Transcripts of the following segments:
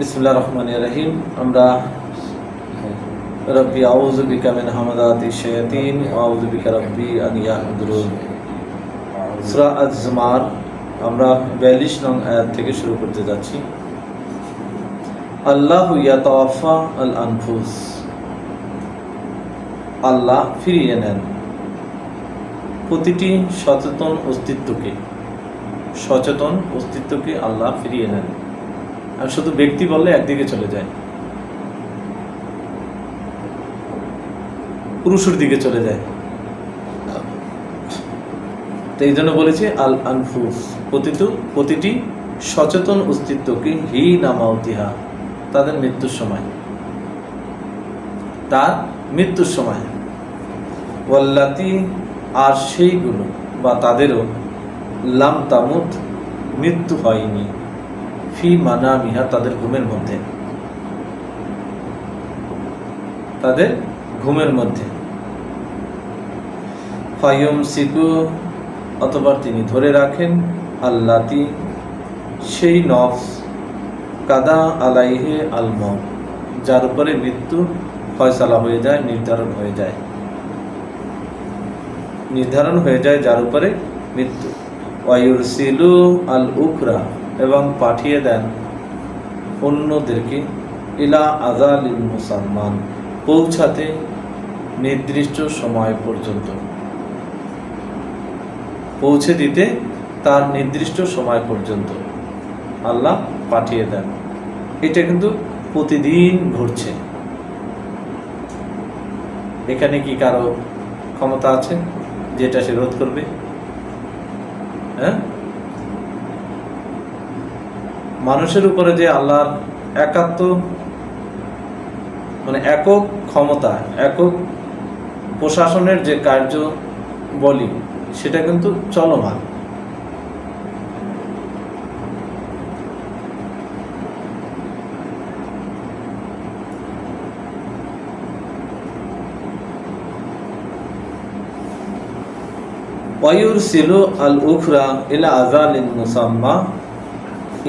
বিসমিল্লাহির রহমানির রহিম। আমরা রব্বি আউযু বিকা মিন হামাযাতি শায়াতিন ওয়া আউযু বিকা রব্বি আন ইয়াহদুরুন, সূরা আজ-জুমার আমরা 42 নং আয়াত থেকে শুরু করতে যাচ্ছি। আল্লাহু ইয়াতাওয়াফা আল আনফুস, আল্লাহ ফিরিয়ে নেন প্রতিটি সচেতন অস্তিত্বকে আল্লাহ ফিরিয়ে নেন। আর শুধু ব্যক্তি বললে একদিকে চলে যায়, পুরুষের দিকে চলে যায়। তো এই জন্য বলেছে আল আনফুস, প্রতিটি সচেতন অস্তিত্বকে হি নামাউতিহা, তাদের মৃত্যুর সময় ওয়াল্লাতি, আর সেইগুলো বা তাদেরও লাম তামুত, মৃত্যু হয়নি, ফি মানামিহা, তাদের ঘুমের মধ্যে ফায়ুমসিকু, অথবা তিনি ধরে রাখেন, আল্লাতি, সেই নফস, কাদা আলাইহে আল মউত, যার উপরে মৃত্যু ফয়সালা হয়ে যায়, নির্ধারণ হয়ে যায় যার উপরে মৃত্যু। ওয়ায়ুরসিলু আল উখরা, এবং পাঠিয়ে দেন অন্যদেরকে, ইলা আজালিল মুসাম্মান, পৌঁছাতে নির্দিষ্ট সময় পর্যন্ত, পৌঁছে দিতে তার নির্দিষ্ট সময় পর্যন্ত আল্লাহ পাঠিয়ে দেন। এটা কিন্তু প্রতিদিন ঘটছে। এখানে কি কারো ক্ষমতা আছে যেটা সে রোধ করবে? হ্যাঁ, মানুষের উপরে যে আল্লাহর একক ক্ষমতা, একক প্রশাসনের যে কার্য বলি, সেটা কিন্তু চলমান। ওয়ায়ুরসিলু আল উখরা ইলা আজালিন মুসাম্মা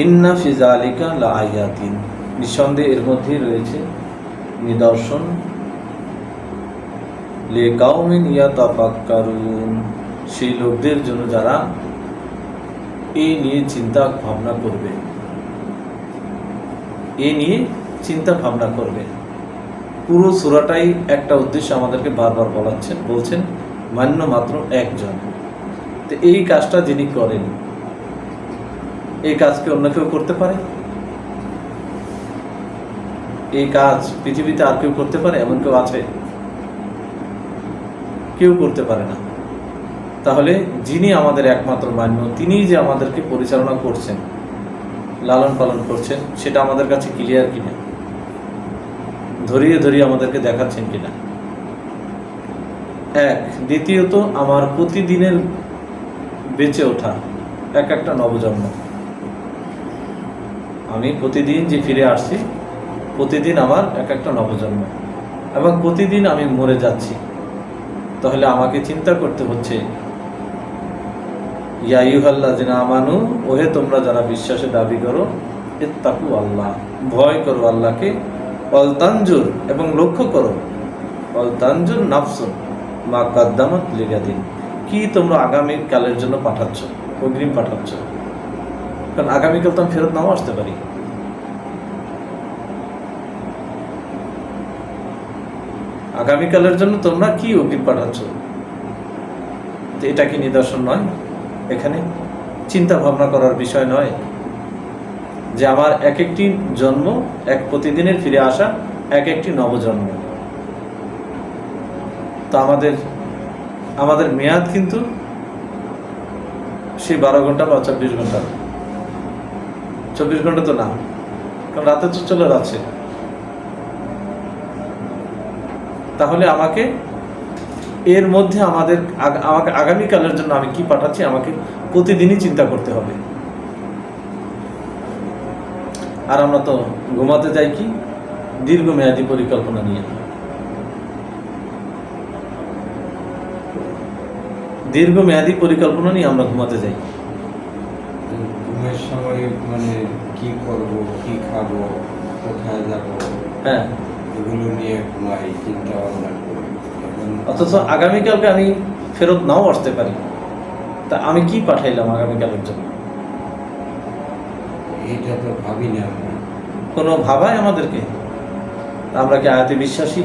ইন্না ফি যালিকা লাআয়াতিন, নিঃসন্দেহে এর মধ্যেই রয়েছে নিদর্শন, লিকাউমিন ইয়াতাফাক্কারুন, সেই লোকদের জন্য যারা এই নিয়ে চিন্তা ভাবনা করবে। পুরো সূরাটাই একটা উদ্দেশ্য আমাদেরকে বারবার বলছেন, মান্য মাত্র একজন। তো এই কাজটা যিনি করেন, এই কাজকে অন্য কেউ করতে পারে? এই কাজ পৃথিবীতে আর কেউ করতে পারে? এমন কেউ আছে? কেউ করতে পারে না। তাহলে যিনি আমাদের একমাত্র মান্য, তিনি যে আমাদেরকে পরিচালনা করছেন, লালন পালন করছেন, সেটা আমাদের কাছে ক্লিয়ার কিনা, ধরিয়ে আমাদেরকে দেখাচ্ছেন কিনা। দ্বিতীয়ত, আমার প্রতিদিনের বেঁচে ওঠা একটা নবজন্ম। আমি প্রতিদিন যে ফিরে আসছি, প্রতিদিন আমার একটা নবজন্ম, এবং প্রতিদিন আমি মরে যাচ্ছি। তাহলে আমাকে চিন্তা করতে হচ্ছে, ইয়া আইয়ুহাল্লাযিনা আমানু, ওহে তোমরা যারা বিশ্বাসে দাবি করো, ইত্তাকু আল্লাহ, ভয় করো আল্লাহকে, ওয়াল তানজুর, এবং লক্ষ্য করো, ওয়াল তানজুর নাফসুন মা কাদ্দামাত লিগাদিন, কি তোমরা আগামীকালের জন্য অগ্রিম পাঠাচ্ছ। কারণ আগামীকাল তো আমি ফেরত নাও আসতে পারি। আগামীকালের জন্য তোমরা কি অগ্রিম পাঠাচ্ছ? এটা কি নিদর্শন নয়? এখানে চিন্তা ভাবনা করার বিষয় নয় যে আমার এক একটি জন্ম, প্রতিদিনের ফিরে আসা একটি নবজন্ম। তো আমাদের মেয়াদ কিন্তু সেই 12 ঘন্টা বা 24 ঘন্টা। 24 ঘন্টা তো না, কারণ রাতে তো চলে যাচ্ছে। তাহলে আমাকে এর মধ্যে আমাকে আগামীকালের জন্য আমি কি পাঠাচ্ছি, আমাকে প্রতিদিনই চিন্তা করতে হবে। আর আমরা তো ঘুমাতে যাই কি দীর্ঘমেয়াদী পরিকল্পনা নিয়ে। দীর্ঘমেয়াদী পরিকল্পনা নিয়ে আমরা ঘুমাতে যাই। ঘুমের সময় মানে কি করব, কি খাবো, কোথায় যাবো হ্যাঁ, এগুলো নিয়ে ঘুমাই, চিন্তা ভাবনা করি। এখন অথচ আগামীকালকে আমি ফেরত নাও আসতে পারি, তা আমি কি পাঠাইলাম আগামীকালের জন্য? এটা তো ভাবি না আমরা। কোনো ভাবায় আমাদেরকে? আমরা কি আয়াতে বিশ্বাসী?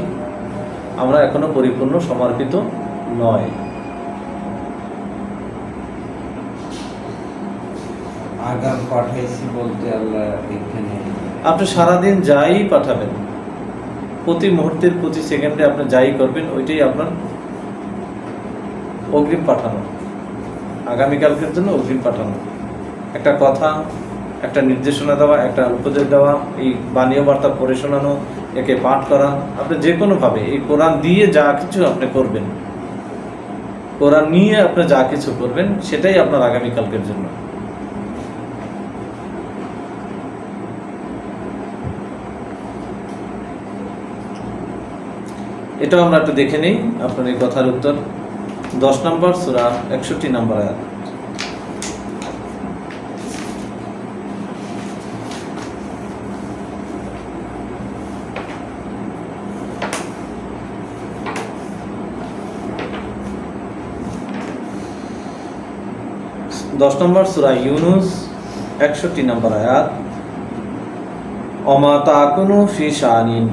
আমরা এখনো পরিপূর্ণ সমর্পিত নয়। আগাম পাঠাইছি বলতে আল্লাহ এখানে আপনি সারাদিন যাই পাঠাবেন, প্রতি মুহূর্তের প্রতি সেকেন্ডে আপনি যাই করবেন, ওইটাই আপনার অগ্রিম পাঠানো, আগামীকালকের জন্য অগ্রিম পাঠানো। একটা কথা, একটা নির্দেশনা দেওয়া, একটা উপদেশ দেওয়া, এই বাণীয় বার্তা পড়ে শোনানো, একে পাঠ করা, আপনি যে কোনোভাবে এই কোরআন দিয়ে যা কিছু আপনি করবেন, কোরআন নিয়ে আপনি যা কিছু করবেন, সেটাই আপনার আগামীকালকের জন্য। এটাও আমরা একটু দেখে নিই আপনার এই কথার উত্তর। 10 নম্বর সূরা 61 নম্বর আয়াত। দশ নম্বর সূরা ইউনুস 61 নম্বর আয়াত। অমা তাকুনু ফি শানিন,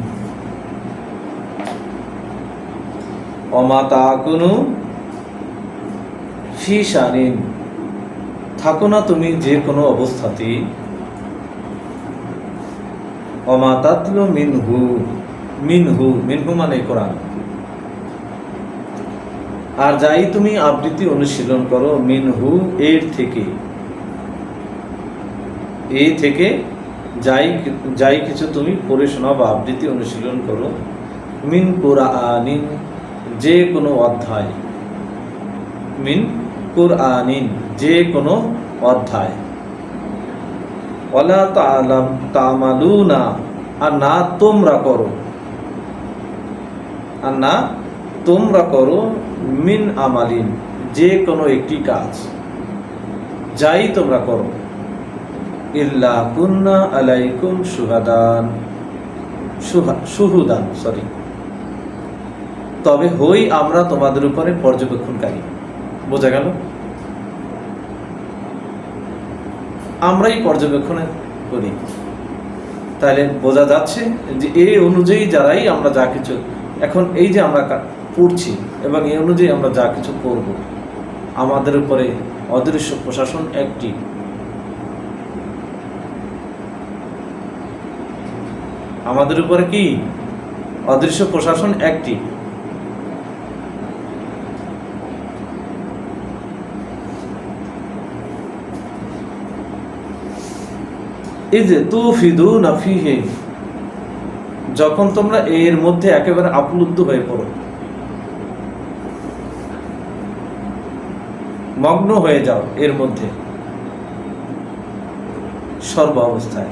অমা তাকুনু ফি শানিন, থাকো না তুমি যে কোনো অবস্থাতেই, অমা তাতলু মিনহু, মিনহু মিনহু মানে কোরআন, আর যাই তুমি আবৃত্তি অনুশীলন করো, মিনহু এর থেকে, এই থেকে যাই কিছু তুমি পড়ে শোনাও বা আবৃত্তি অনুশীলন করো, মিন কুরআনিন যে কোনো অধ্যায়, মিন কুরআনিন যে কোনো অধ্যায়, ওয়ালা তা'মালুনা আর না তোমরা করো, আর না তোমরা করো, মিন আমালিন যে কোনো একটি কাজ, যাই তোমরা করো, ইল্লা কুন্না আলাইকুম শুহুদান, তবে হই আমরা তোমাদের উপরে পর্যবেক্ষণকারী। বোঝা গেল? আমরাই পর্যবেক্ষণ করি। তাহলে বোঝা যাচ্ছে যে এই অনুযায়ী যারাই আমরা যা কিছু এখন এই যে আমরা পড়ছি এবং এই অনুযায়ী আমরা যা কিছু করব, আমাদের উপরে অদৃশ্য প্রশাসন একটি। আমাদের উপরে কি অদৃশ্য প্রশাসন একটি। এই যে তুফিদুনা ফিহি, যখন তোমরা এর মধ্যে একেবারে আপ্লুত হয়ে পড়ো, মগ্ন হয়ে যাও এর মধ্যে সর্ব অবস্থায়,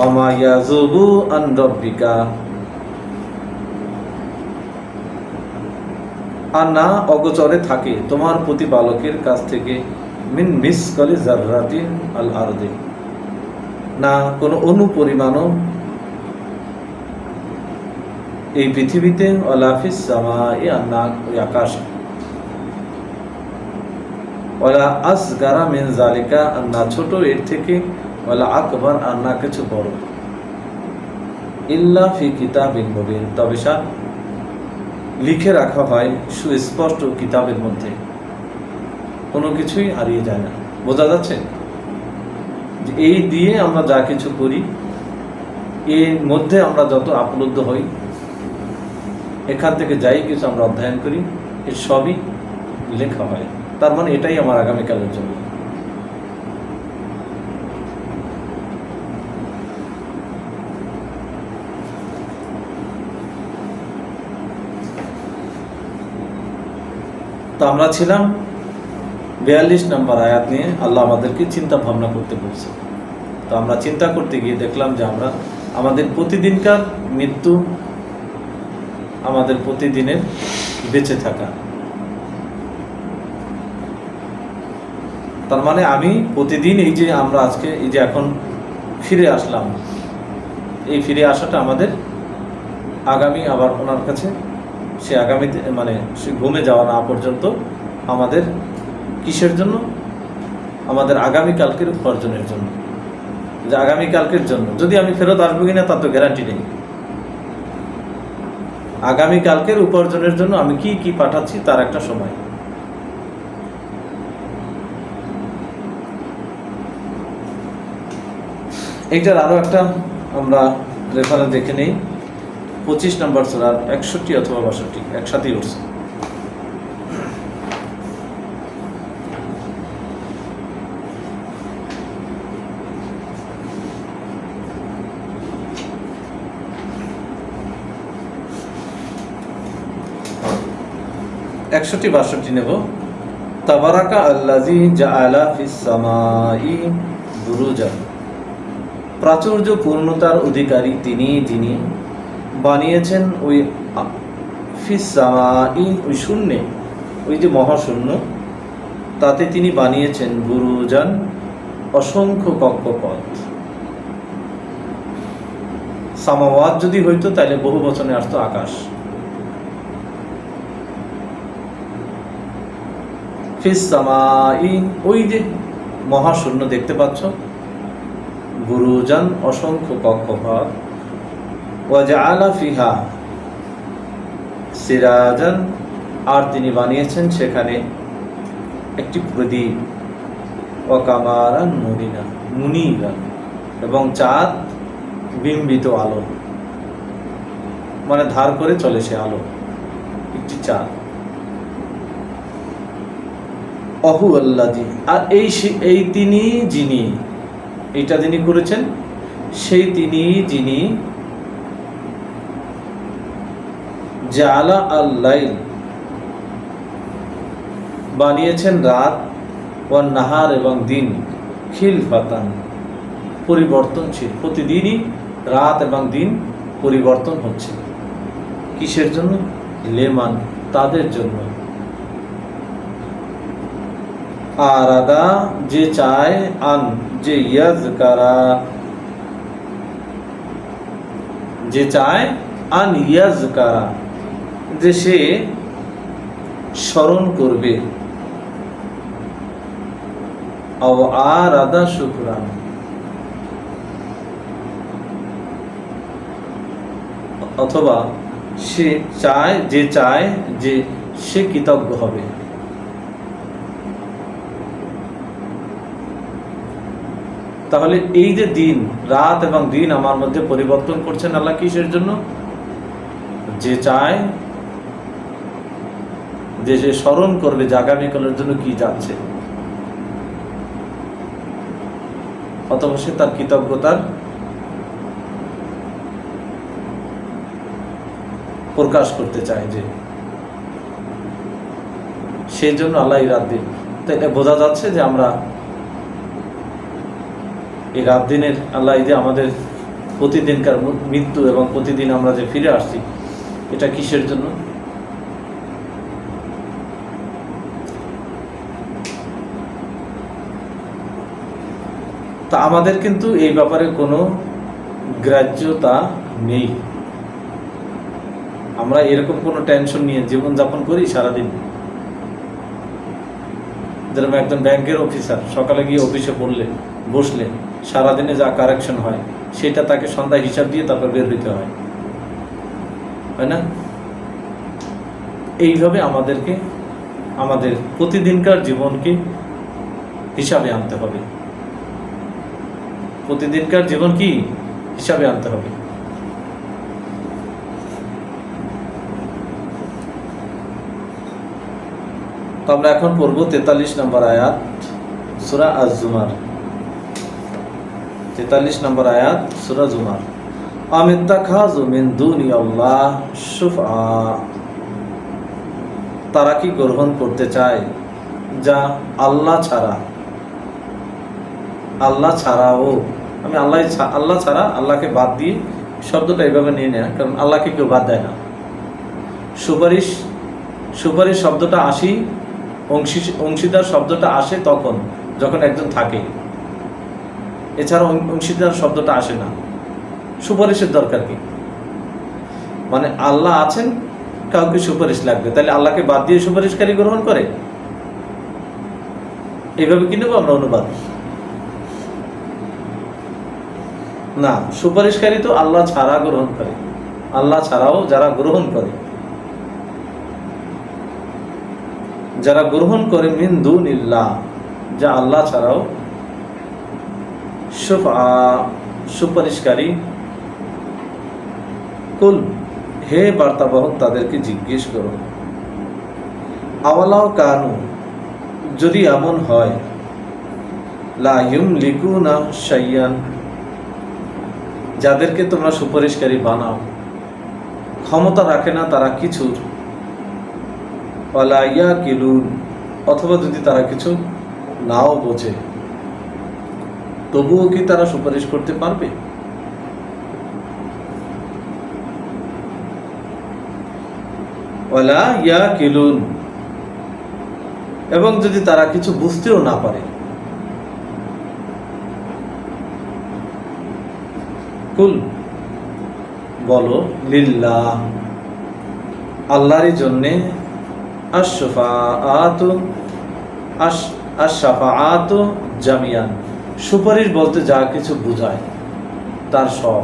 ওমা ইয়াযুবু আন রাব্বিকা, আর না অগোচরে থাকে তোমার প্রতিপালকের কাছ থেকে, মিন মিসকালি যাররাতিন আল আরদি, না কোনো অনুপরিমাণও এই পৃথিবীতে, ওয়ালা ফিস সামাই আর না ওই আকাশে, ওয়ালা আসগারা মিন যালিকা আর না ছোট এর থেকে, ওয়ালা আকবার আর না কিছু বড়, ইল্লা ফি কিতাবিন মুবিন তবে লিখে রাখা হয় সুস্পষ্ট কিতাবের মধ্যে, কোনো কিছুই হারিয়ে যায় না। বোঝা যাচ্ছে যে এই দিয়ে আমরা যা কিছু করি, এর মধ্যে আমরা যত আপ্লুত হই, এখান থেকে যাই কিছু আমরা অধ্যয়ন করি, এর সবই লেখা হয়। তার মানে এটাই আমার আগামীকালের জন্য। তো আমরা ছিলাম 42 নম্বর আয়াত নিয়ে। আল্লাহ আমাদেরকে চিন্তা ভাবনা করতে বলছে। তো আমরা চিন্তা করতে গিয়ে দেখলাম যে আমরা আমাদের প্রতিদিনকার মৃত্যু, আমাদের প্রতিদিনের বেঁচে থাকা, তার মানে আমি প্রতিদিন এই যে আমরা আজকে এই যে এখন ফিরে আসলাম, এই ফিরে আসাটা আমাদের আগামী আবার ওনার কাছে সে আগামীতে মানে সে ঘুমে যাওয়া না পর্যন্ত আমাদের কিসের জন্য? আমাদের আগামীকালকের উপার্জনের জন্য। যে আগামীকালকের জন্য যদি আমি ফেরত আসবো কিনা তার তো গ্যারান্টি নেই। আগামীকালকের উপার্জনের জন্য আমি কি কি পাঠাচ্ছি তার একটা সময়। এইটার আরো একটা আমরা রেফারেন্স দেখে নেই। 25 নম্বর সূরার 61 অথবা 62 একসাথেই উঠছে। একষট্টি 62 নেব। তাবারাকা আল্লাযী জাআলা ফিস সামাই বুরুজা, প্রাচুর্য পূর্ণতার অধিকারী তিনি যিনি বানিয়েছেন ওই ফিস সামাই ওই শূন্যে, ওই যে মহাশূন্য তাতে তিনি বানিয়েছেন বুরুজান অসংখ্য কক্ষপথ। সামাওয়াত যদি হইতো তাহলে বহু বচনে আসতো আকাশ। ফিস সামাই ওই যে মহাশূন্য দেখতে পাচ্ছ, বুরুজান অসংখ্য কক্ষপথ, ওয়া জাআলা ফিহা সিরাজান আর তিনি বানিয়েছেন সেখানে একটি প্রদীপ, ওয়া কামারান মুনিরা এবং চাঁদ বিম্বিত আলো, মানে ধার করে চলে সে আলো, একটি চাঁদ। অহু আল্লাযী আর এই তিনি যিনি, এইটা যিনি করেছেন সেই তিনি যিনি জাআলা আল-লাইল বানিয়েছেন রাত, ওয়ান নাহার এবং দিন, খিলফাতান পরিবর্তনশীল, প্রতিদিনই রাত এবং দিন পরিবর্তন হচ্ছে। কিসের জন্য? লেমান তাদের জন্য। আরাদা যে চায়, আন যে ইয়াজকারা যে চায়, আন ইয়াজকারা যে সে স্মরণ করবে, আও আরাদা শুকরান অথবা সে চায় যে সে কৃতজ্ঞ হবে। তাহলে এই যে দিন রাত এবং দিন আমার মধ্যে পরিবর্তন করছেন আল্লাহ কিসের জন্য? যে চায় যে সে স্মরণ করবে যে আগামীকালের জন্য কি যাচ্ছে, অথবা সে তার কৃতজ্ঞতার প্রকাশ করতে চায়, যে সেই জন্য আল্লাহ এই রাত দিন। তো এটা বোঝা যাচ্ছে যে আমরা এই রাত দিনের আল্লাহ এই যে আমাদের প্রতিদিনকার মৃত্যু এবং প্রতিদিন আমরা যে ফিরে আসছি, এটা কিসের জন্য? তা আমাদের কিন্তু এই ব্যাপারে কোনো গ্রাহ্যতা নেই। আমরা এরকম কোনো টেনশন নিয়ে জীবনযাপন করি সারাদিন। যেরকম একজন ব্যাংকের অফিসার সকালে গিয়ে অফিসে বসলে সারাদিনে যা কারেকশন হয় সেটা তাকে সন্ধ্যায় হিসাব দিয়ে তারপর বের হইতে হয়, তাই না? এইভাবে আমাদেরকে আমাদের প্রতিদিনকার জীবনকে হিসাবে আনতে হবে। প্রতিদিনকার জীবন কি হিসাবে আনতে হবে। তো আমরা এখন পড়ব 43 নম্বর আয়াত সূরা আজ-জুমার। 43 নম্বর আয়াত সূরা জুমার। আমিত্তাখাযু মিন দুনিয়াল্লাহ শুফআ, তারা কি গ্রহণ করতে চায় যা আল্লাহ ছাড়াও, আমি আল্লাহ ছাড়া, আল্লাহকে বাদ দিয়ে শব্দটা এইভাবে নিয়ে নেয়, কারণ আল্লাহকে কেউ বাদ দেয় না। সুপারিশ শব্দটা অংশীদার শব্দটা আসে তখন যখন একজন থাকে, এছাড়া অংশীদার শব্দটা আসে না। সুপারিশের দরকার কি? মানে আল্লাহ আছেন, কাউকে সুপারিশ লাগবে, তাহলে আল্লাহকে বাদ দিয়ে সুপারিশকারী গ্রহণ করে? এইভাবে কি নেবো আমরা অনুবাদ? না, সুপারিশকারী তো আল্লাহ ছাড়া গ্রহণ করে, আল্লাহ ছাড়াও যারা গ্রহণ করে, যারা গ্রহণ করে মিন দুনিল্লাহ, যা আল্লাহ ছাড়াও, সুপারিশকারী, কুল, হে বার্তাবাহক তাদেরকে জিজ্ঞেস করো, আওয়ালাও কানু, যদি এমন হয়, লা ইউমলিকুনা শাইয়ান, যাদেরকে তোমরা সুপারিশকারী বানাও, ক্ষমতা রাখে না তারা কিছুর, ওয়ালা ইয়াকিলুন, অথবা যদি তারা কিছু নাও বোঝে, তবুও কি তারা সুপারিশ করতে পারবে? ওয়ালা ইয়াকিলুন, এবং যদি তারা কিছু বুঝতেও না পারে, কুল, বলো, লিল্লাহ, আল্লাহরই জন্যে, আশ-শাফাআতু জামিয়ান, সুপারিশ বলতে যা কিছু বোঝায় তার সব।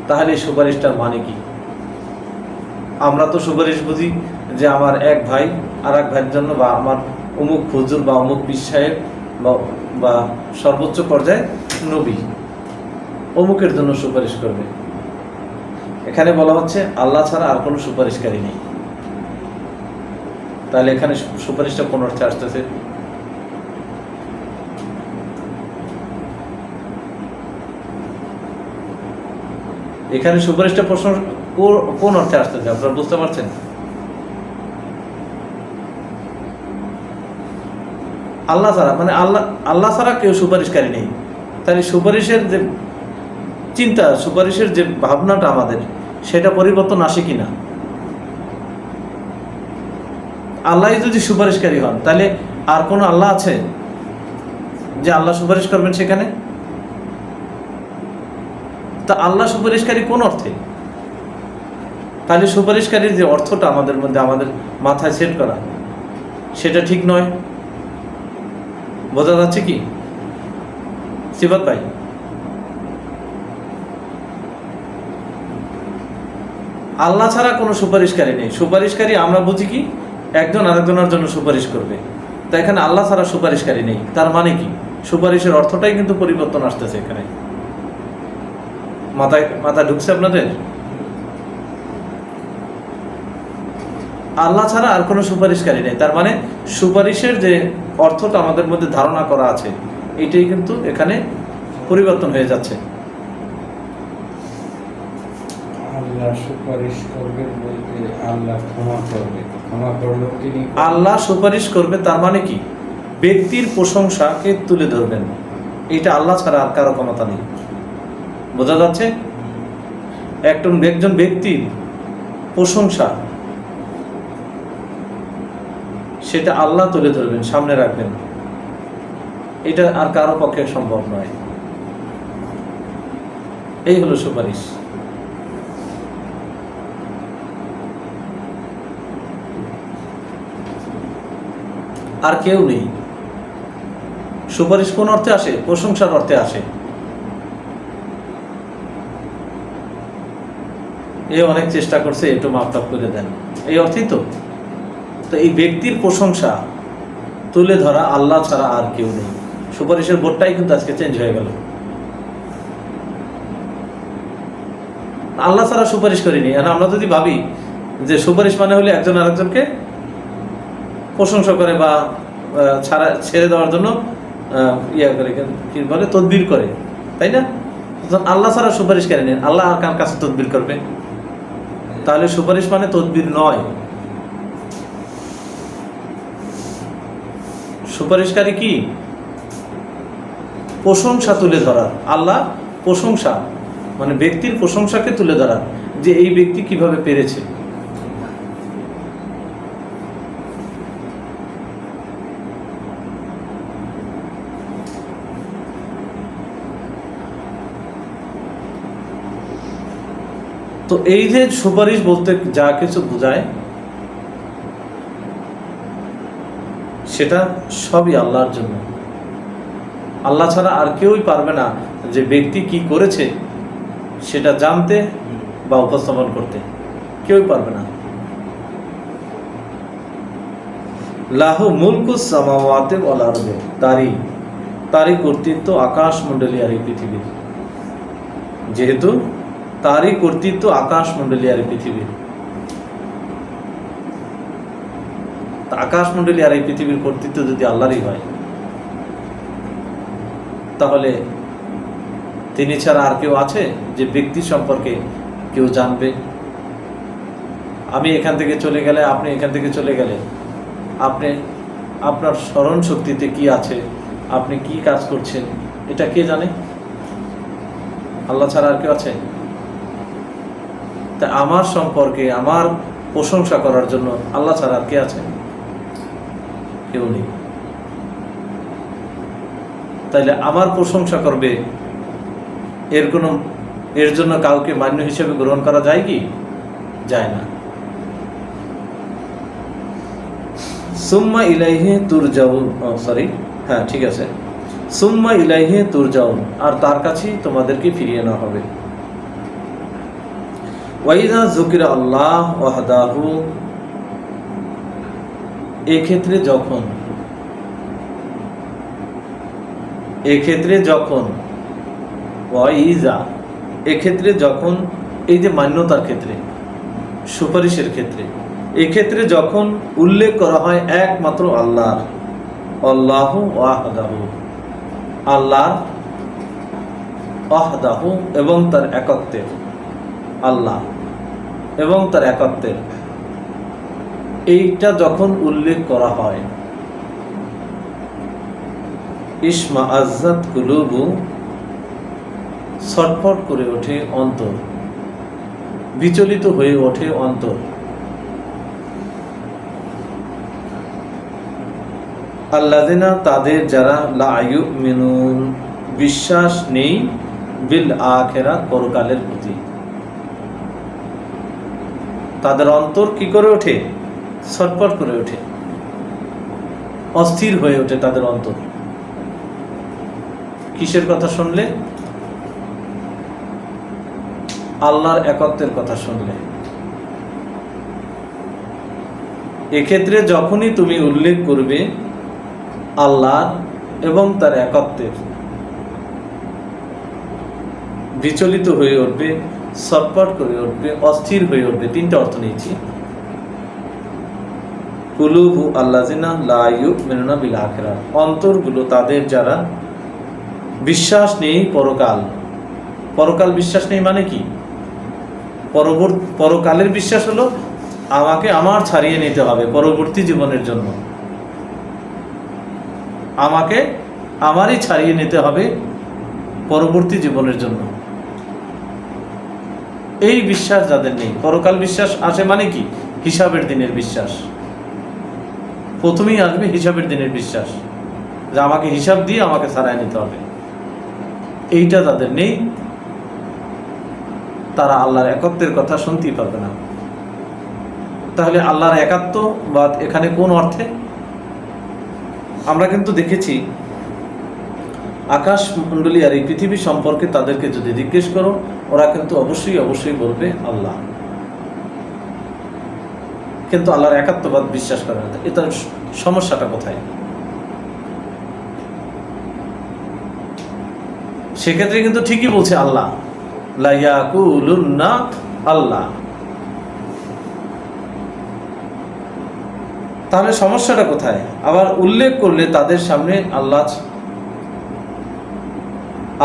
তাহলে এই সুপারিশটার মানে কি? আমরা তো সুপারিশ বুঝি যে আমার এক ভাই আর এক ভাইয়ের জন্য, বা আমার অমুক হুজুর বা অমুক পীর সাহেব বা সর্বোচ্চ পর্যায়ে নবী অমুকের জন্য সুপারিশ করবে। এখানে বলা হচ্ছে আল্লাহ ছাড়া আর কোনো সুপারিশকারী নেই। তাহলে এখানে সুপারিশটা কোন অর্থে আসতেছে? এখানে সুপারিশটা প্রশ্ন কোন অর্থে আসতেছে আপনারা বুঝতে পারছেন? আল্লাহ ছাড়া, মানে আল্লাহ ছাড়া কেউ সুপারিশকারী নেই। তাহলে সুপারিশের যে চিন্তা, সুপারিশের যে ভাবনাটা আমাদের, সেটা পরিবর্তন আসে কিনা? আল্লাহ যদি সুপারিশকারী হন, তাহলে আর কোনো আল্লাহ আছে যে আল্লাহ সুপারিশ করবেন সেখানে? তা আল্লাহ সুপারিশকারী কোন অর্থে? তাহলে সুপারিশকারীর যে অর্থটা আমাদের মধ্যে, আমাদের মাথায় সেট করা, সেটা ঠিক নয়। বোঝা যাচ্ছে কি সিফাত ভাই? আল্লাহ ছাড়া কোনো সুপারিশকারী নেই। সুপারিশকারী আমরা বুঝি কি, একজন আরেকজনের জন্য সুপারিশ করবে। তা এখানে আল্লাহ ছাড়া সুপারিশকারী নেই, তার মানে কি? সুপারিশের অর্থটাই কিন্তু পরিবর্তন আসতেছে এখানে। মাথায় ঢুকছে আপনাদের? আল্লাহ ছাড়া আর কোনো সুপারিশকারী নেই, তার মানে সুপারিশের যে অর্থটা আমাদের মধ্যে ধারণা করা আছে, এটাই কিন্তু এখানে পরিবর্তন হয়ে যাচ্ছে। আল্লাহ সুপারিশ করবে বলতে আল্লাহ ক্ষমা করবে, ক্ষমা করলেও তিনি আল্লাহ সুপারিশ করবে, তার মানে কি? ব্যক্তির প্রশংসাকে তুলে ধরবেন। এটা আল্লাহ ছাড়া আর কারো ক্ষমতা নেই। বোঝা যাচ্ছে? একজন ব্যক্তির প্রশংসা, সেটা আল্লাহ তুলে ধরবেন, সামনে রাখবেন। এটা আর কারো পক্ষে সম্ভব নয়। এই হলো সুপারিশ। আর কেউ নেই। সুপারিশ কোন অর্থে আসে? প্রশংসার অর্থে আসে। এ অনেক চেষ্টা করছে, একটু মাপটাপ করে দেন, এই অর্থেই তো। তো এই ব্যক্তির প্রশংসা তুলে ধরা আল্লাহ ছাড়া আর কেউ নেই। সুপারিশের বোর্ডটাই কিন্তু আজকে চেঞ্জ হয়ে গেল। আল্লাহ ছাড়া সুপারিশ করিনি। আমরা যদি ভাবি যে সুপারিশ মানে হলে একজন আরেকজনকে প্রশংসা করে বা ছেড়ে দেওয়ার জন্য করে, কি বলে, তদবির করে, তাই না? আল্লাহ ছাড়া সুপারিশ করেনি, আল্লাহ আর কার কাছে তদবির করবে? তাহলে সুপারিশ মানে তদবির নয়। সুপারিশকারী কি? প্রশংসা তুলে ধরা। আল্লাহ প্রশংসা মানে ব্যক্তির প্রশংসাকে তুলে ধরা, যে এই ব্যক্তি কিভাবে পেরেছে। তো এই যে সুপারিশ বলতে যা কিছু বোঝায় সেটা সবই আল্লাহর জন্য। আল্লাহ ছাড়া আর কেউই পারবে না যে ব্যক্তি কি করেছে সেটা জানতে বা উপস্থাপন করতে, কেউই পারবে না। লাহু মুলকুস সামাওয়াতি ওয়াল আরদি, তারই কর্তৃত্ব আকাশ মণ্ডলী আর এই পৃথিবীর। যেহেতু তারই কর্তৃত্ব আকাশ মণ্ডলী আর এই পৃথিবীর, আকাশ মণ্ডলী আর এই পৃথিবীর কর্তৃত্ব যদি আল্লাহরই হয়, তাহলে তিনি ছাড়া আর কেউ আছে যে ব্যক্তি সম্পর্কে কেউ জানবে? আমি এখান থেকে চলে গেলে, আপনি এখান থেকে চলে গেলে, আপনার স্মরণ শক্তিতে কি আছে, আপনি কি কাজ করছেন, এটা কে জানে? আল্লাহ ছাড়া আর কেউ আছে? তা আমার সম্পর্কে, আমার প্রশংসা করার জন্য আল্লাহ ছাড়া আর কে আছে? কেউ নেই। তাইলে আমার প্রশংসা করবে, এর জন্য কাউকে মান্য হিসেবে গ্রহণ করা যায় কি? যায় না। সুম্মা ইলাইহি তুরজাউন, ঠিক আছে, সুম্মা ইলাইহি তুরজাউন, আর তার কাছেই তোমাদেরকে ফিরিয়ে নেওয়া হবে। ওয়াইদা যুকিরা আল্লাহ ওয়াহদাহু, এক্ষেত্রে যখন ওয়াইজা, এক্ষেত্রে যখন, এই যে মান্যতার ক্ষেত্রে, সুপারিশের ক্ষেত্রে, এক্ষেত্রে যখন উল্লেখ করা হয় একমাত্র আল্লাহর, আল্লাহু ওয়াহদাহু, আল্লাহর ওয়াহদাহু এবং তার একত্বের, আল্লাহ এবং তার একত্বের, এইটা যখন উল্লেখ করা হয়, ইসমা আজ্জাত কুলুবু, ছটফট করে ওঠে অন্তর, বিচলিত হয়ে ওঠে অন্তর। আল্লাযিনা, তাদের যারা, লা ইউমিনুন, বিশ্বাস নেই, বিল আখিরাত, পরকালের প্রতি। তাদের অন্তর কি করে ওঠে? ছটফট করে ওঠে, অস্থির হয়ে ওঠে তাদের অন্তর। কিসের কথা শুনলে? আল্লাহর একত্বের কথা শুনলে। এক্ষেত্রে যখনই তুমি উল্লেখ করবে আল্লাহ এবং তার একত্বের, বিচলিত হয়ে উঠবে, ছটফট করে উঠবে, অস্থির হয়ে উঠবে। তিনটা অর্থ নিয়েছি। কুলুবু আল্লাযিনা লা ইউমিনুনা বিল আখিরাত, অন্তরগুলো তাদের যারা বিশ্বাস নেই পরকাল বিশ্বাস নেই মানে কি? পরকালের বিশ্বাস হলো আমাকে আমার ছাড়িয়ে নিতে হবে পরবর্তী জীবনের জন্য, আমাকে আমারই ছাড়িয়ে নিতে হবে পরবর্তী জীবনের জন্য। এই বিশ্বাস যাদের নেই, পরকাল বিশ্বাস আসে মানে কি? হিসাবের দিনের বিশ্বাস। প্রথমেই আসবে হিসাবের দিনের বিশ্বাস, যে আমাকে হিসাব দিয়ে আমাকে ছাড়াই নিতে হবে। এইটা যাদের নেই, তারা আল্লাহর একত্বের কথা শুনতেই পারবে না। তাহলে আল্লাহর একাত্মবাদ এখানে কোন অর্থে? আমরা কিন্তু দেখেছি আকাশ মণ্ডলী আর এই পৃথিবী সম্পর্কে তাদেরকে যদি জিজ্ঞেস করো, ওরা কিন্তু অবশ্যই বলবে আল্লাহ, কিন্তু আল্লাহর একাত্মবাদ বিশ্বাস করে না। এটার সমস্যাটা কোথায়? সেক্ষেত্রে কিন্তু ঠিকই বলছে আল্লাহ, লা ইয়াকুলুন্না আল্লাহ। তাহলে সমস্যাটা কোথায়? আবার উল্লেখ করলে তাদের সামনে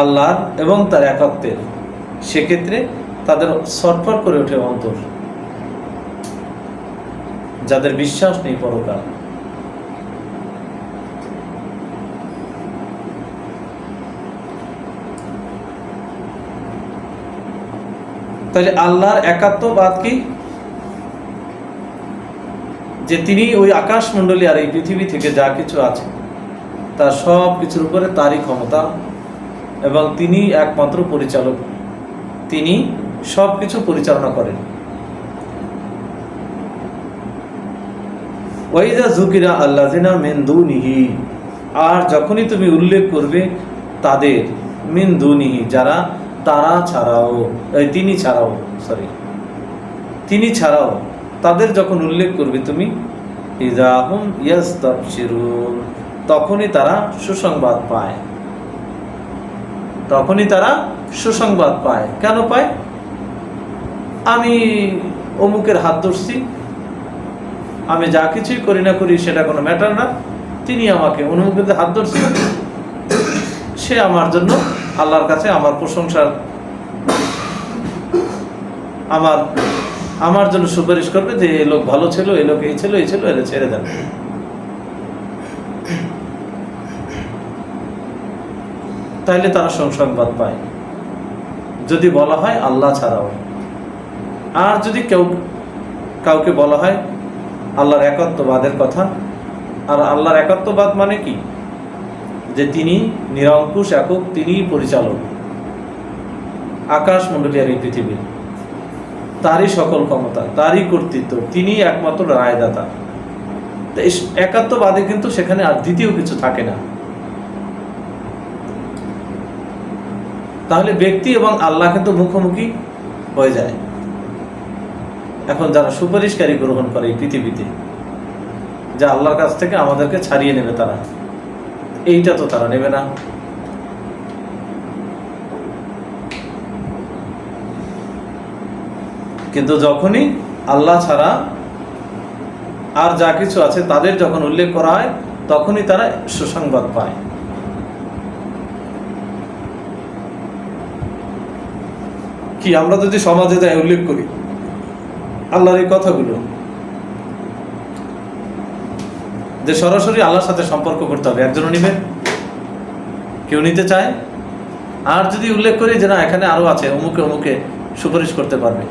আল্লাহর এবং তার একত্বের, সেক্ষেত্রে তাদের ছটফট করে ওঠে অন্তর, যাদের বিশ্বাস নেই পরকাল। তাহলে আল্লাহর একাত্মবাদ কি? যে তিনি ওই আকাশ মণ্ডলী আর এই পৃথিবী থেকে যা কিছু আছে তার সব কিছুর উপরে তারই ক্ষমতা, এবং তিনি একমাত্র পরিচালক, তিনি সব কিছু পরিচালনা করেন। ওয়াইদা যুকিরা আল্লাযিনা মিন দুনিহি, আর যখনই তুমি উল্লেখ করবে তাদের, মিন দুনিহি যারা তারা ছাড়াও, তিনি ছাড়াও তাদের যখন উল্লেখ করবে তুমি, ইযা হুম ইয়াস্তাবশিরুন, তখনই তারা সুসংবাদ পায়। কেন পায়? আমি অমুকের হাত ধরছি, আমি যা কিছুই করি না করি সেটা কোনো ম্যাটার না, তিনি আমাকে অমুকের হাত ধরছে, সে আমার জন্য আল্লাহর কাছে আমার প্রশংসার, আমার জন্য সুপারিশ করবে যে এই লোক ভালো ছিল, এই লোক এই ছিল, এরা ছেড়ে দেন। তাইলে তারা সুসংবাদ পায় যদি বলা হয় আল্লাহ ছাড়াও। আর যদি কাউকে বলা হয় আল্লাহর একত্ববাদের কথা, আর আল্লাহর একত্ববাদ মানে কি? যে তিনি নিরঙ্কুশ একক, তিনিই পরিচালক, আকাশ মণ্ডলী আর এই পৃথিবীর, তারই সকল ক্ষমতা, তারই কর্তৃত্ব, তিনি একমাত্র রায়দাতা। তো এই একাত্মবাদে কিন্তু সেখানে আর দ্বিতীয় কিছু থাকে না। তাহলে ব্যক্তি এবং আল্লাহ কিন্তু মুখোমুখি হয়ে যায়। এখন যারা সুপারিশকারী গ্রহণ করে এই পৃথিবীতে, যা আল্লাহর কাছ থেকে আমাদেরকে ছাড়িয়ে নেবে, তারা এইটা তো তারা নেবে না। কিন্তু যখনই আল্লাহ ছাড়া আর যা কিছু আছে তাদের যখন উল্লেখ করা হয়, তখনই তারা সুসংবাদ পায়। কি আমরা যদি সমাজে যাই উল্লেখ করি আল্লাহর এই কথাগুলো, যে সরাসরি আল্লাহর সাথে সম্পর্ক করতে হবে, একজনও নিবে, কেউ নিতে চায়? আর যদি উল্লেখ করি যে না এখানে আরো আছে, অমুকে সুপারিশ করতে পারবে,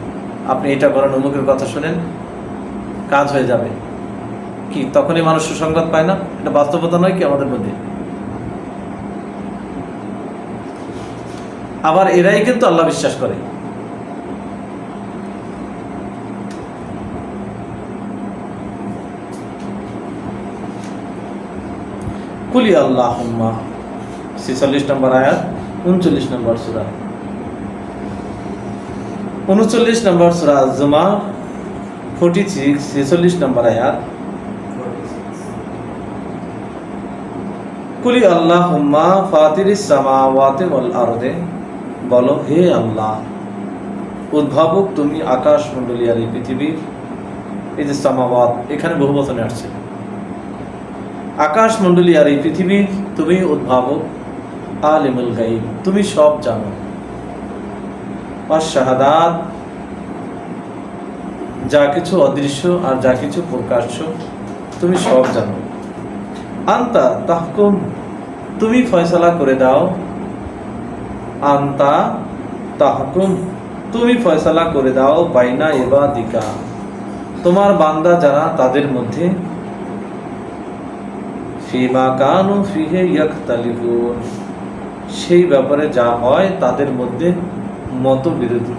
আপনি এটা করেন, অমুকের কথা শুনেন, কাজ হয়ে যাবে, কি তখনই মানুষ সুসংবাদ পায় না? এটা বাস্তবতা নয় কি আমাদের মধ্যে? আবার এরাই কিন্তু আল্লাহ বিশ্বাস করে। কুলি আল্লাহুম্মা 46 নম্বর আয়াত, 39 নম্বর সূরা, 39 নম্বর সূরা আজ-জুমার 46 46 নম্বর আয়াত। কুলি আল্লাহুম্মা ফাতিরিস সামাওয়াতি ওয়াল আরদে, বলো হে আল্লাহ উদ্ভাবক তুমি আকাশ মণ্ডলী আর এই পৃথিবীর। এই যে সামাওয়াত এখানে বহু বচনে আসছে, আকাশ মণ্ডলী আর এই পৃথিবীর তুমি উদ্ভাবক, আলিমুল গায়ব তুমি সব জানো, আশ-শাহাদাত যা কিছু অদৃশ্য আর যা কিছু প্রকাশ্য তুমি সব জানো, আনতা তাহকুম তুমি ফয়সালা করে দাও, আনতা তাহকুম তুমি ফয়সালা করে দাও, বাইনা ইবাদিকা তোমার বান্দা যারা তাদের মধ্যে, ফিমা কানু ফিহে ইয়াখতালিফুন সেই ব্যাপারে যা হয় তাদের মধ্যে মতবিরোধী,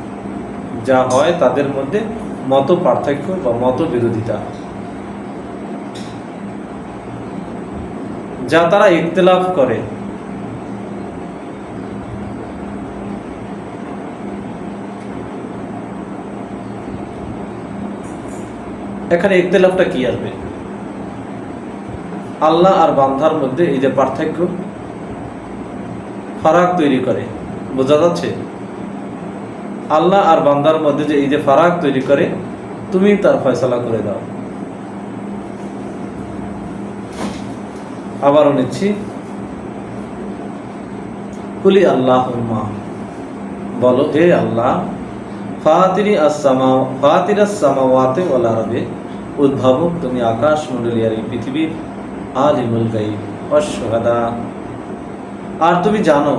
যা হয় তাদের মধ্যে মত পার্থক্য বা মত বিরোধিতা, যা তারা ইখতিলাফ করে। এখানে ইখতিলাফটা কি আসবে? আল্লাহ আর বান্দার মধ্যে এই যে পার্থক্য, ফারাক তৈরি করে, বোঝা যাচ্ছে? আল্লাহ আর বান্দার মধ্যে যে এই যে ফারাক তৈরি করে, তুমি তার ফয়সালা করে দাও। আবারও নিচ্ছি, কুলি আল্লাহুম্মা বলো হে আল্লাহ ফাতিরাস সামাওয়াতি ওয়াল আরদি উদ্ভাবক তুমি আকাশ মণ্ডলী আর এই পৃথিবীর, আলিমুল গায়ব ওয়াশ-শাহাদা আর তুমি জানো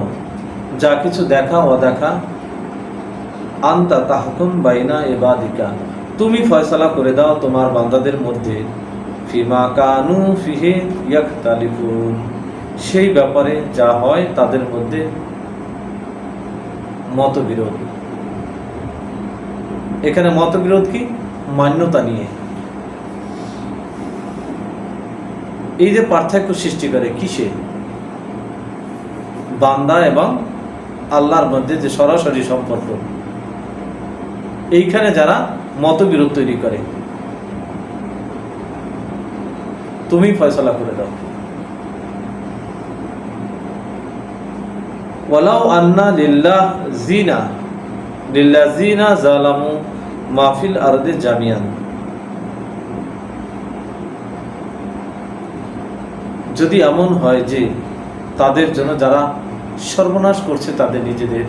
যা কিছু দেখা অদেখা, আনতা তাহকুম বাইনা ইবাদিকা তুমি ফয়সালা করে দাও তোমার বান্দাদের মধ্যে, ফিমা কানু ফিহে ইয়াখতালিফুন সেই ব্যাপারে যা হয় তাদের মধ্যে মতবিরোধ। এখানে মতবিরোধ কি? মান্যতা নিয়ে। এই যে পার্থক্য সৃষ্টি করে কিসে? বান্দা এবং আল্লাহর মধ্যে যে সরাসরি সম্পর্ক, এইখানে যারা মতবিরোধ তৈরি করে, তুমি ফয়সালা করে দাও। ওয়ালাউ আন্না লিল্লাযিনা যালামু মা ফিল আরদি জামিয়ান, যদি এমন হয় যে তাদের জন্য যারা সর্বনাশ করছে তাদের নিজেদের,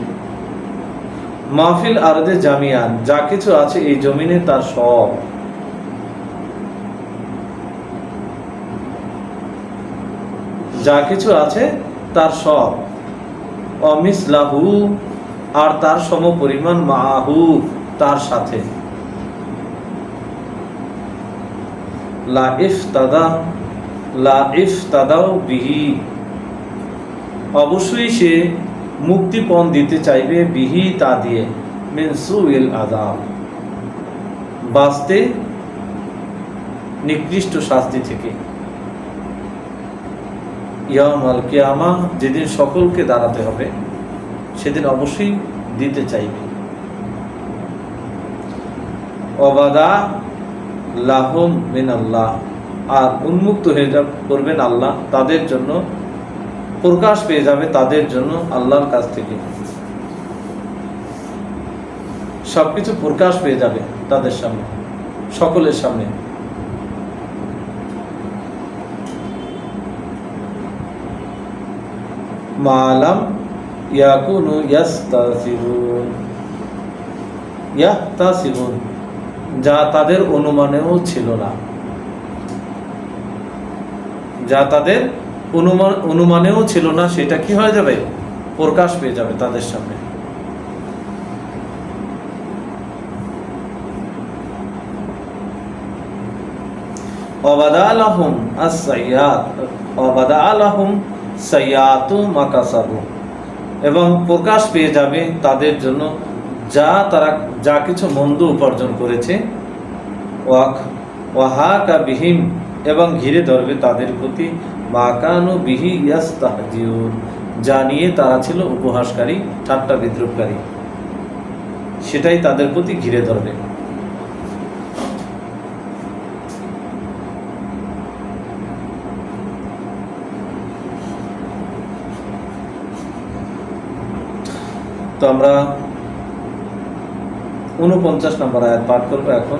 মাহফিল আরদে জামিয়ান, যা কিছু আছে এই জমিনে তার সব, যা কিছু আছে তার সব, অমিসলাহু, আর তার সম পরিমাণ, মাহু, তার সাথে, লা ইফতাদাউ বিহি, অবশ্যই সে মুক্তিপণ দিতে চাইবে, বিহি, তা দিয়ে, মিন সুইল আযাব, বাঁচতে নিকৃষ্ট শাস্তি থেকে, ইয়াউমাল কিয়ামা, যেদিন সকলকে দাঁড়াতে হবে সেদিন অবশ্যই দিতে চাইবে। ওয়াবাদা লাহুম মিনাল্লাহ, আর উন্মুক্ত হয়ে করবেন আল্লাহ তাদের জন্য, প্রকাশ পেয়ে যাবে তাদের জন্য আল্লাহর কাছ থেকে, সবকিছু প্রকাশ পেয়ে যাবে তাদের সামনে, সকলের সামনে। মালাম ইয়াকুনু ইয়াহতাসিবুন, যা তাদের অনুমানেও ছিল না, যা তাদের অনুমানেও ছিল না, সেটা কি হয়ে যাবে? প্রকাশ পেয়ে যাবে তাদের সামনে। ওয়াবাদা আলাহুম সাইয়াতু মা কাসাবু, এবং প্রকাশ পেয়ে যাবে তাদের জন্য তারা যা কিছু মন্দ উপার্জন করেছে, ওয়াহাকা বিহিম, এবং ঘিরে ধরবে তাদের প্রতি, মা কানু বিহি ইয়াস্তাহজিউন, যা নিয়ে তারা ছিল উপহাসকারী, ঠাট্টা বিদ্রুপকারী, সেটাই তাদের প্রতি ঘিরে ধরবে। তো আমরা 49 নম্বর আয়াত পাঠ করবো এখন।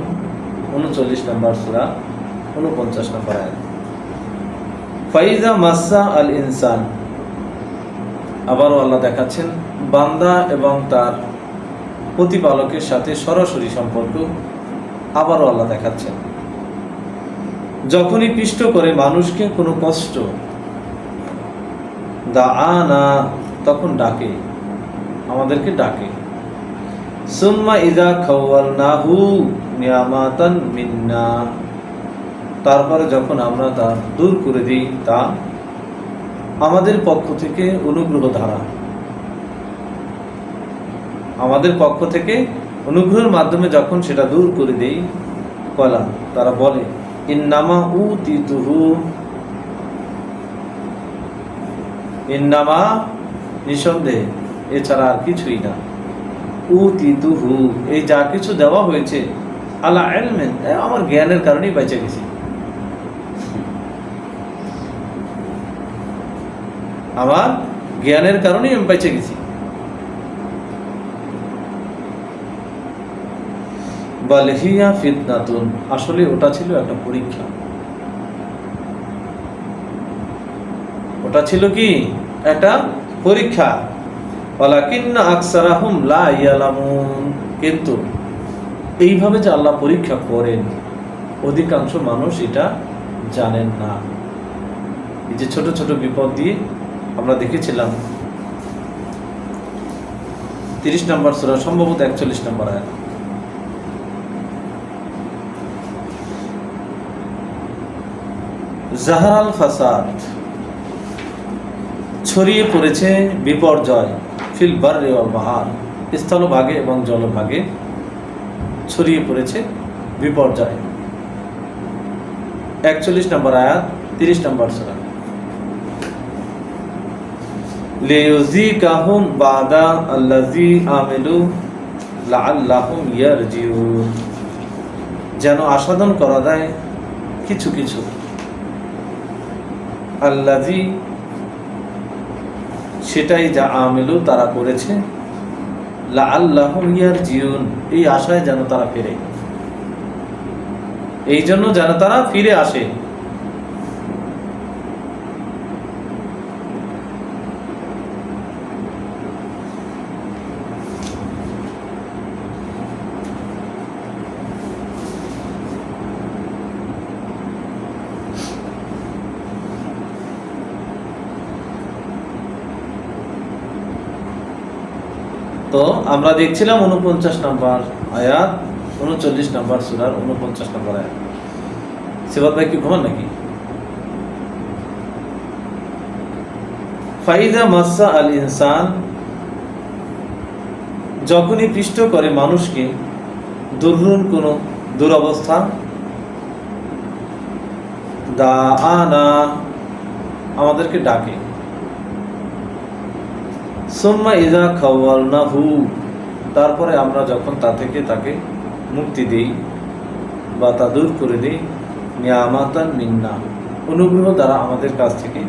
39 নম্বর সূরা, 49 নম্বর আয়াত। ফাইজা মাসা আল ইনসান, আবারও আল্লাহ দেখাচ্ছেন বান্দা এবং তার প্রতিপালকের সাথে সরাসরি সম্পর্ক, আবারও আল্লাহ দেখাচ্ছেন যখনই পিষ্ট করে মানুষকে কোনো কষ্ট, দাআনা, তখন ডাকে, আমাদেরকে ডাকে, সুম্মা ইযা খাওয়ালনাহু নিয়ামাতান মিন্না, তারপরে যখন আমরা তা দূর করে দিই, তা আমাদের পক্ষ থেকে অনুগ্রহ ধারা, আমাদের পক্ষ থেকে অনুগ্রহের মাধ্যমে যখন সেটা দূর করে দেই, কলা, তারা বলে ইন্নামা উতিতুহু, ইন্নামা, নিঃসন্দেহে, এছাড়া আর কিছুই না, উতিতুহু, এই যা কিছু দেওয়া হয়েছে, আলা ইলমিন, আমার জ্ঞানের কারণেই বেঁচে গেছি, আমার জ্ঞানের কারণেই আমি বেঁচে গেছি। বাল হিয়া ফিতনাতুন, আসলে ওটা ছিল একটা পরীক্ষা, ওটা ছিল কি? একটা পরীক্ষা। ওয়ালাকিন্না আকসারাহুম লা ইয়ালামুন, কিন্তু এইভাবে যে আল্লাহ পরীক্ষা করেন, অধিকাংশ মানুষ এটা জানেন না। এই যে ছোট ছোট বিপদ দিয়ে আমরা দেখেছিলাম 30 নম্বর সূরা, সম্ভবত 41 নম্বর আয়াত। জাহারাল ফাসাদ, ছড়িয়ে পড়েছে বিপর্যয়, ফিল বাররি ওয়াল বাহর, স্থলভাগে এবং জলভাগে, ছড়িয়ে পড়েছে বিপর্যয়। 41 নম্বর আয়াত, 30 নম্বর সূরা। লিইউযিকাহুম বাদা আল্লাযী আমিলু লাআল্লাহুম ইয়ারজিউন, যেন আস্বাদন করা যায় কিছু কিছু। আল্লাযী, সেটাই যা আমিলু তারা করেছে, লাআল্লাহুম ইয়ারজিউন, এই আশায় যেন তারা ফিরে, এই জন্য যেন তারা ফিরে আসে। তো আমরা দেখছিলাম 49 নম্বর আয়াত, 39 নম্বর সূরার 49 নম্বর আয়াত। সিবাত ভাই কি ঘুমান নাকি? ফাইদা মাসা আল ইনসান, যখনই পিষ্ট করে মানুষকে দুর্রুন কোনো দুরবস্থা, দাআনা, আমাদেরকে ডাকে, সুম্মা ইযা খাওয়ালনাহু, তারপরে আমরা যখন তা থেকে তাকে মুক্তি দেই বা তা দূর করে দিই, নিয়ামাতান মিন্না, অনুগ্রহ দ্বারা আমাদের কাছ থেকে,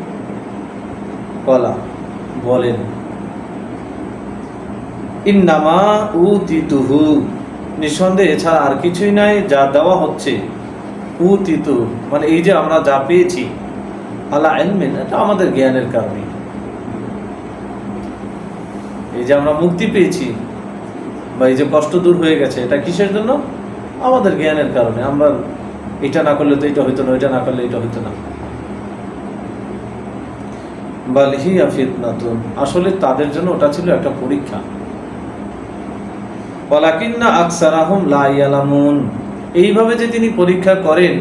কলা, বলেন, ইন্নামা উতিতুহু, নিঃসন্দেহে এছাড়া আর কিছুই নাই যা দেওয়া হচ্ছে, উতিতু মানে এই যে আমরা যা পেয়েছি, আলা ইলমিন, এটা আমাদের জ্ঞানের কারণে। এই যে আমরা মুক্তি পেয়েছি বা এই যে কষ্ট দূর হয়ে গেছে, এটা কিসের জন্য? আমাদের জ্ঞানের কারণে। আমরা এটা না করলে তো এটা হইতো না, এটা না করলে এটা হইতো না। বাল হিয়া ফিতনাতুন, আসলে তাদের জন্য ওটা ছিল একটা পরীক্ষা। ওয়ালাকিন্না আকসারাহুম লা ইয়ালামুন, এইভাবে যে তিনি পরীক্ষা করেন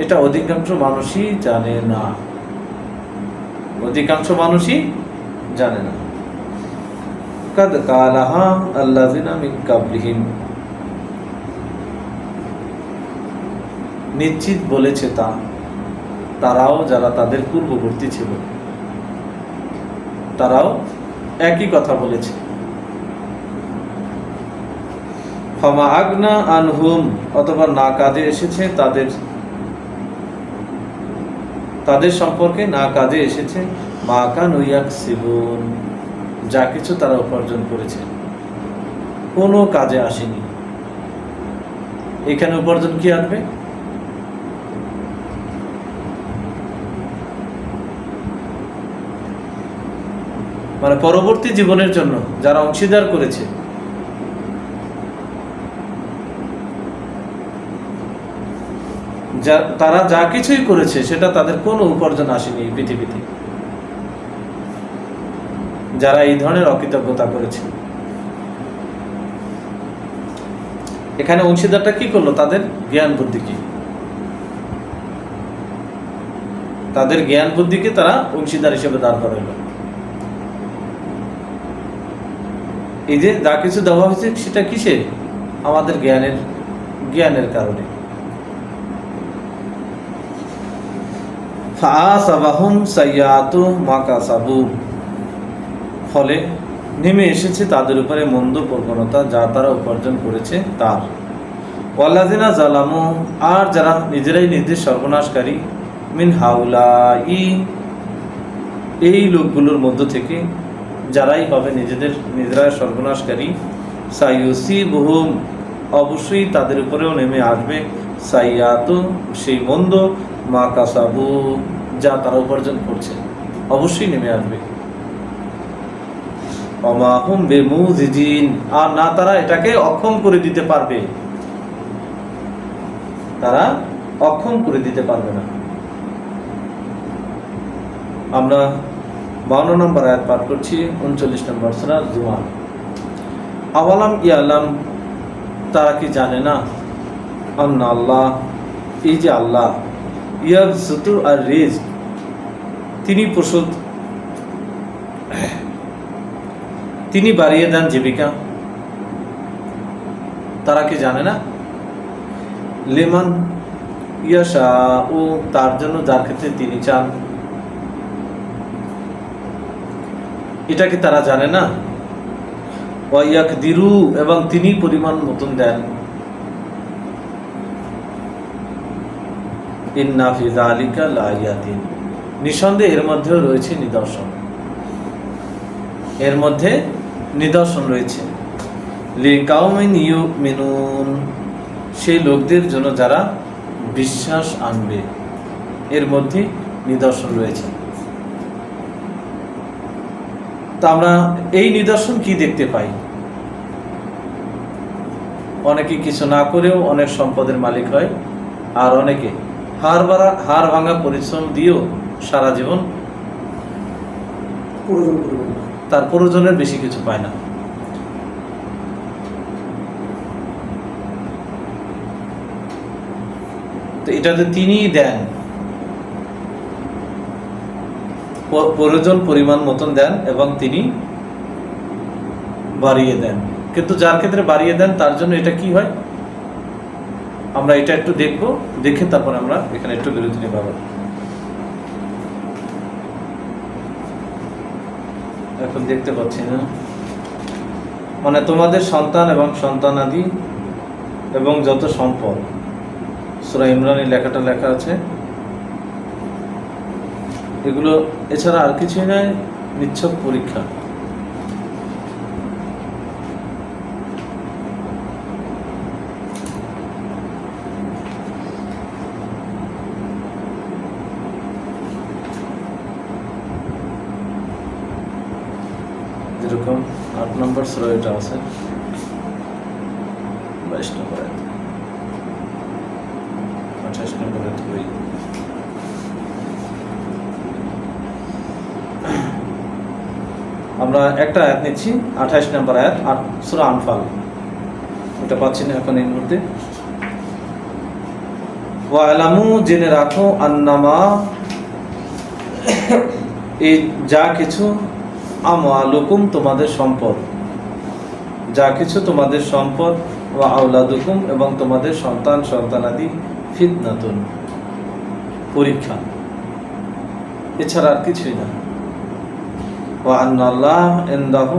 এটা অধিকাংশ মানুষই জানে না, অধিকাংশ মানুষই জানে না। কাদ কালাহা আল্লাযিনা মিন কাবলিহিম, নিশ্চিত বলেছে তা তারাও, যারা তাদের পূর্ববর্তী ছিল, তারাও একই কথা বলেছে। ফামা আগনা আনহুম, অথবা না কাজে এসেছে তাদের সম্পর্কে, না কাজে এসেছে, মা কানু ইয়াকসিবুন, যা কিছু তারা উপার্জন করেছে, কোনো কাজে আসেনি। এখানে উপার্জন কি আসবে? মানে পরবর্তী জীবনের জন্য যারা অংশীদার করেছে, তারা যা কিছুই করেছে সেটা তাদের কোনো উপার্জন আসেনি এই পৃথিবীতে, যারা এই ধরনের অকৃতজ্ঞতা করেছে। এখানে অংশীদারটা কি করলো? তাদের জ্ঞান বুদ্ধিকে, তাদের জ্ঞান বুদ্ধিকে তারা অংশীদার হিসেবে দাঁড় করাইল। এই যে যা কিছু দেওয়া হয়েছে সেটা কিসে? আমাদের জ্ঞানের কারণে। ফাআসাবাহুম সাইয়্যাতু মা কাসাবু, ফলে নেমে এসেছে তাদের উপরে মন্দ প্রবণতা যা তারা উপার্জন করেছে তার। ওয়াল্লাযিনা জালামু, আর যারা নিজেরাই নিজের সর্বনাশকারী, মিন হাউলাই, এই লোকগুলোর মধ্য থেকে যারাই হবে নিজেরা সর্বনাশকারী, সাইয়ুসিবুহুম, অবশ্যই তাদের উপরেও নেমে আসবে, সাইয়্যাতু, সেই মন্দ, মা কাসাবু, যা তারা উপার্জন করছে, অবশ্যই নেমে আসবে। ওমা হুম বিমুজিজিন, আর না তারা এটাকে অক্ষম করে দিতে পারবে, তারা অক্ষম করে দিতে পারবে না। আমরা 52 নম্বর আয়াত পাঠ করছি, 39 নম্বর সূরা জুমার। আওয়ালাম ইয়ালাম, তারা কি জানে না, আন্না আল্লাহ, এই যে আল্লাহ, ইয়াবসুতু আর রিজক, তিনি বাড়িয়ে দেন জীবিকা, তারা কি জানে না? লিমান ইয়াশা, ও তার জন্য যার ক্ষেত্রে তিনি চান, এটা কি তারা জানে না? ওয়াইয়াক দিরু, এবং তিনি পরিমাণ মতন দেন। ইন্না ফি যালিকা লাআয়াতিন, নিঃসন্দেহে এর মধ্যেও রয়েছে নিদর্শন, এর মধ্যে নিদর্শন রয়েছে। লিকাউমিন ইউমিনুন, সেই লোকদের জন্য যারা বিশ্বাস আনবে, এর মধ্যে নিদর্শন রয়েছে। তা আমরা এই নিদর্শন কি দেখতে পাই? অনেকে কিছু না করেও অনেক সম্পদের মালিক হয়, আর অনেকে হাড় ভাঙা পরিশ্রম দিয়েও সারা জীবন তার প্রয়োজনের বেশি কিছু পায় না। তো এটাতে তিনিই দেন, প্রয়োজন পরিমাণ মতন দেন এবং তিনি বাড়িয়ে দেন। কিন্তু যার ক্ষেত্রে বাড়িয়ে দেন তার জন্য এটা কি হয় আমরা এটা একটু দেখব, দেখে তারপর আমরা এখানে একটু বিরতি নিয়ে পাবো। এখন দেখতে পাচ্ছি না, মানে তোমাদের সন্তান এবং সন্তানাদি এবং যত সম্পদ, সূরা ইমরানের লেখাটা লেখা আছে, এগুলো এছাড়া আর কিছুই নয়, নিছক পরীক্ষা। যেরকম 8 নম্বর সূরা এটা আছে, 22 নম্বর, 28 নম্বর। আমরা একটা আয়াত নিচ্ছি, 28 নম্বর আয়াত, সূরা আনফাল। এটা পাচ্ছি না এখন এই মুহূর্তে। ওয়ালামু, জেনে রাখো, আন্নামা, এই যা কিছু, আমওয়ালুকুম, তোমাদের সম্পদ, যা কিছু তোমাদের সম্পদ, ওয়া আওলাদুকুম, এবং তোমাদের সন্তান সন্তানাদি, ফিতনাতুন, পরীক্ষা, এছাড়া আর কিছুই না। ওয়া আন্নাল্লাহ ইনদাহু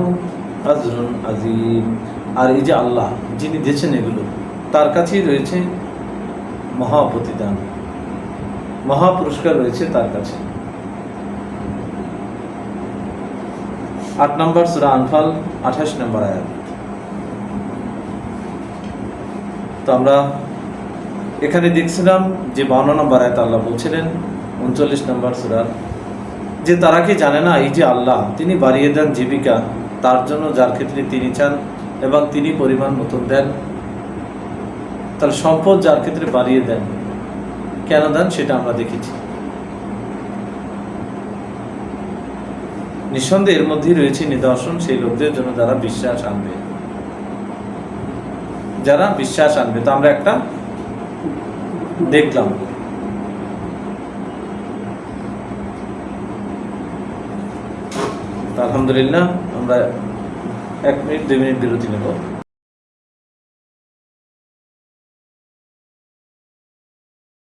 আজরুন আযীম, আর এই যে আল্লাহ যিনি দিয়েছেন এগুলো, তার কাছেই রয়েছে মহা প্রতিদান, মহা পুরস্কার রয়েছে তার কাছে। 8 নম্বর সূরা আনফাল, 28 নম্বর আয়াত। তো আমরা এখানে দেখছিলাম যে 52 নম্বর আয়াত আল্লাহ বলছিলেন 39 নম্বর সূরার, যে তারা কি জানে না এই যে আল্লাহ তিনি বাড়িয়ে দেন জীবিকা তার জন্য যার ক্ষেত্রে তিনি চান, এবং তিনি পরিমাণ মতন দেন। তাহলে সম্পদ যার ক্ষেত্রে বাড়িয়ে দেন, কেন দেন সেটা আমরা দেখেছি। নিঃসন্দেহে এর মধ্যেই রয়েছে নিদর্শন সেই লোকদের জন্য যারা বিশ্বাস আনবে, যারা বিশ্বাস আনবে। তো আমরা একটা দেখলাম। আলহামদুলিল্লাহ, আমরা 1 মিনিট 2 মিনিট বিরতি নেব।